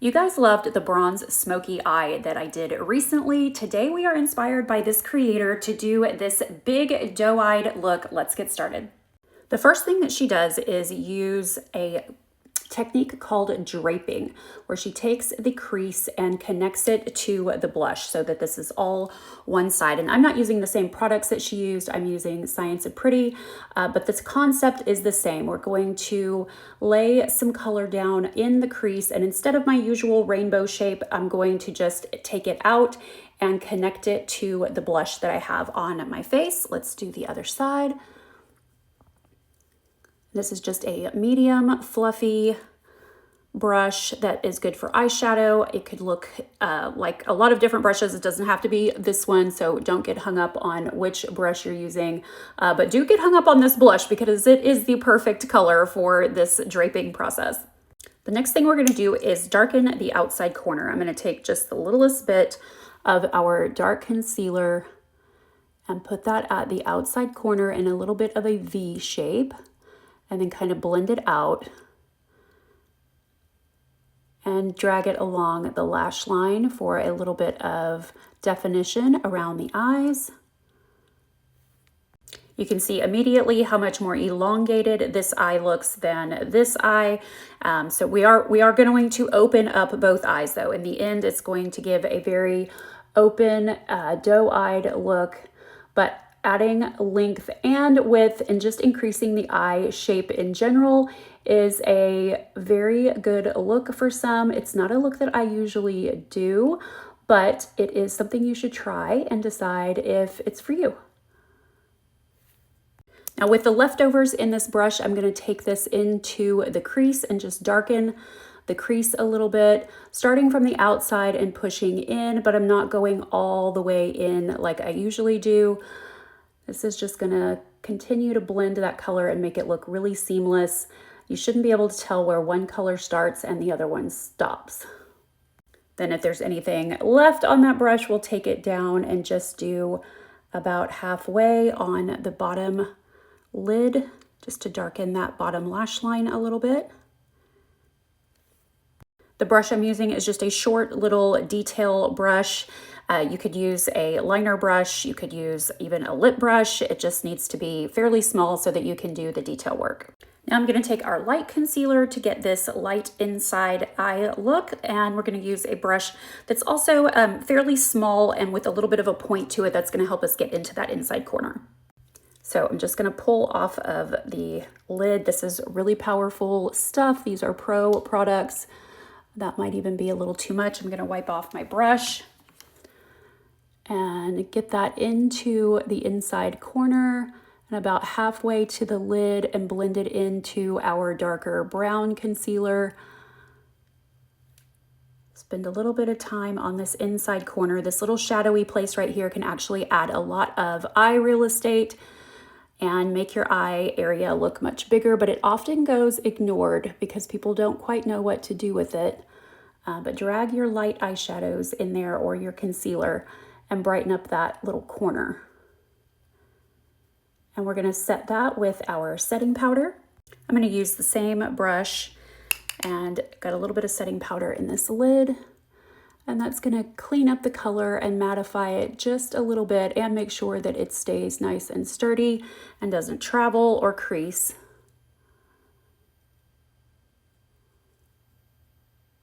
You guys loved the bronze smoky eye that I did recently. Today we are inspired by this creator to do this big doe-eyed look. Let's get started. The first thing that she does is use a technique called draping, where she takes the crease and connects it to the blush so that this is all one side. And I'm not using the same products that she used. I'm using Science of Pretty, but this concept is the same. We're going to lay some color down in the crease, and instead of my usual rainbow shape, I'm going to just take it out and connect it to the blush that I have on my face. Let's do the other side. This is just a medium fluffy brush that is good for eyeshadow. It could look like a lot of different brushes. It doesn't have to be this one, so don't get hung up on which brush you're using, but do get hung up on this blush because it is the perfect color for this draping process. The next thing we're going to do is darken the outside corner. I'm going to take just the littlest bit of our dark concealer and put that at the outside corner in a little bit of a V shape, and then kind of blend it out and drag it along the lash line for a little bit of definition around the eyes. You can see immediately how much more elongated this eye looks than this eye. So we are going to open up both eyes though. In the end, it's going to give a very open doe-eyed look, but adding length and width and just increasing the eye shape in general is a very good look for some. It's not a look that I usually do, but it is something you should try and decide if it's for you. Now with the leftovers in this brush, I'm going to take this into the crease and just darken the crease a little bit, starting from the outside and pushing in, but I'm not going all the way in like I usually do. This is just going to continue to blend that color and make it look really seamless. You shouldn't be able to tell where one color starts and the other one stops. Then if there's anything left on that brush, we'll take it down and just do about halfway on the bottom lid, just to darken that bottom lash line a little bit. The brush I'm using is just a short little detail brush. You could use a liner brush, you could use even a lip brush. It just needs to be fairly small so that you can do the detail work. Now I'm going to take our light concealer to get this light inside eye look, and we're going to use a brush that's also fairly small and with a little bit of a point to it that's going to help us get into that inside corner. So I'm just going to pull off of the lid. This is really powerful stuff. These are pro products. That might even be a little too much. I'm going to wipe off my brush and get that into the inside corner and about halfway to the lid and blend it into our darker brown concealer. Spend a little bit of time on this inside corner. This little shadowy place right here can actually add a lot of eye real estate and make your eye area look much bigger, but it often goes ignored because people don't quite know what to do with it. But drag your light eyeshadows in there or your concealer and brighten up that little corner. And we're going to set that with our setting powder. I'm going to use the same brush and got a little bit of setting powder in this lid. And that's going to clean up the color and mattify it just a little bit and make sure that it stays nice and sturdy and doesn't travel or crease.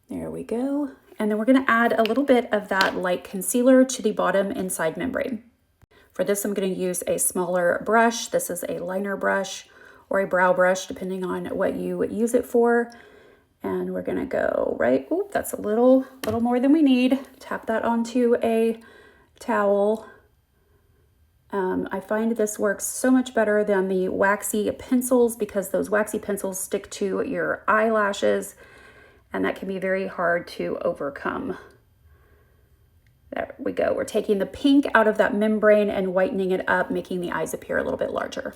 There we go. And then we're going to add a little bit of that light concealer to the bottom inside membrane. For this, I'm going to use a smaller brush. This is a liner brush or a brow brush, depending on what you use it for. And we're going to go right, oh, that's a little more than we need. Tap that onto a towel. I find this works so much better than the waxy pencils because those waxy pencils stick to your eyelashes, and that can be very hard to overcome. There we go. We're taking the pink out of that membrane and whitening it up, making the eyes appear a little bit larger.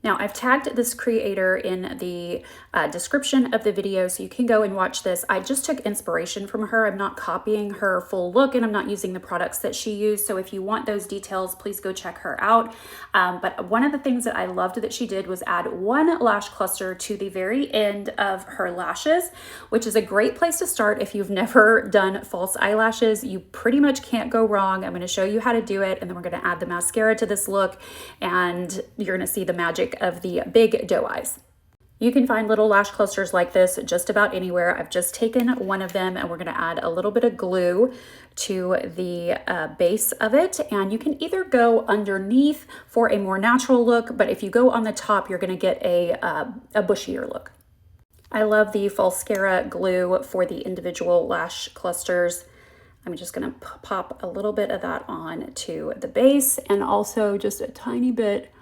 Now, I've tagged this creator in the description of the video, so you can go and watch this. I just took inspiration from her. I'm not copying her full look, and I'm not using the products that she used. So if you want those details, please go check her out. But one of the things that I loved that she did was add one lash cluster to the very end of her lashes, which is a great place to start if you've never done false eyelashes. You pretty much can't go wrong. I'm going to show you how to do it, and then we're going to add the mascara to this look, and you're going to see the magic of the big doe eyes. You can find little lash clusters like this just about anywhere. I've just taken one of them, and we're going to add a little bit of glue to the base of it. And you can either go underneath for a more natural look, but if you go on the top, you're going to get a bushier look. I love the Falscara glue for the individual lash clusters. I'm just going to pop a little bit of that on to the base, and also just a tiny bit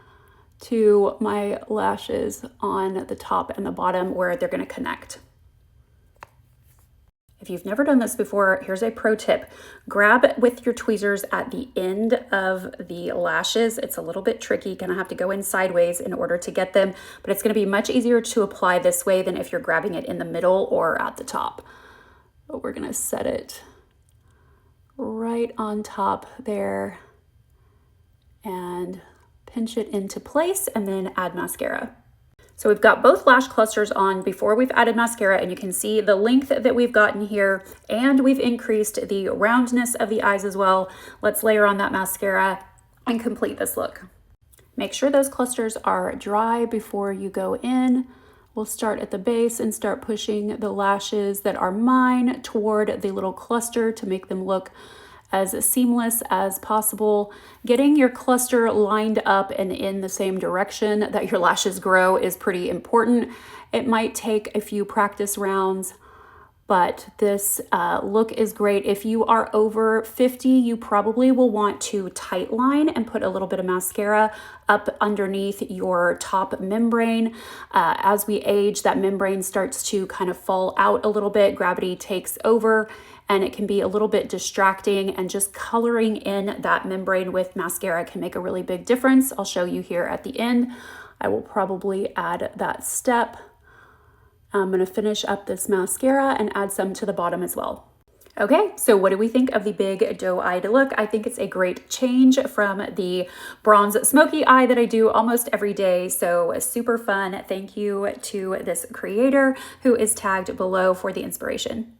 to my lashes on the top and the bottom where they're going to connect. If you've never done this before, here's a pro tip. Grab with your tweezers at the end of the lashes. It's a little bit tricky, you're gonna have to go in sideways in order to get them, but it's gonna be much easier to apply this way than if you're grabbing it in the middle or at the top. But we're gonna set it right on top there and pinch it into place, and then add mascara. So we've got both lash clusters on before we've added mascara, and you can see the length that we've gotten here, and we've increased the roundness of the eyes as well. Let's layer on that mascara and complete this look. Make sure those clusters are dry before you go in. We'll start at the base and start pushing the lashes that are mine toward the little cluster to make them look as seamless as possible. Getting your cluster lined up and in the same direction that your lashes grow is pretty important. It might take a few practice rounds, but this look is great. If you are over 50, you probably will want to tight line and put a little bit of mascara up underneath your top membrane. As we age, that membrane starts to kind of fall out a little bit. Gravity takes over, and it can be a little bit distracting, and just coloring in that membrane with mascara can make a really big difference. I'll show you here at the end. I will probably add that step. I'm gonna finish up this mascara and add some to the bottom as well. Okay, so what do we think of the big doe-eyed look? I think it's a great change from the bronze smoky eye that I do almost every day. So super fun. Thank you to this creator who is tagged below for the inspiration.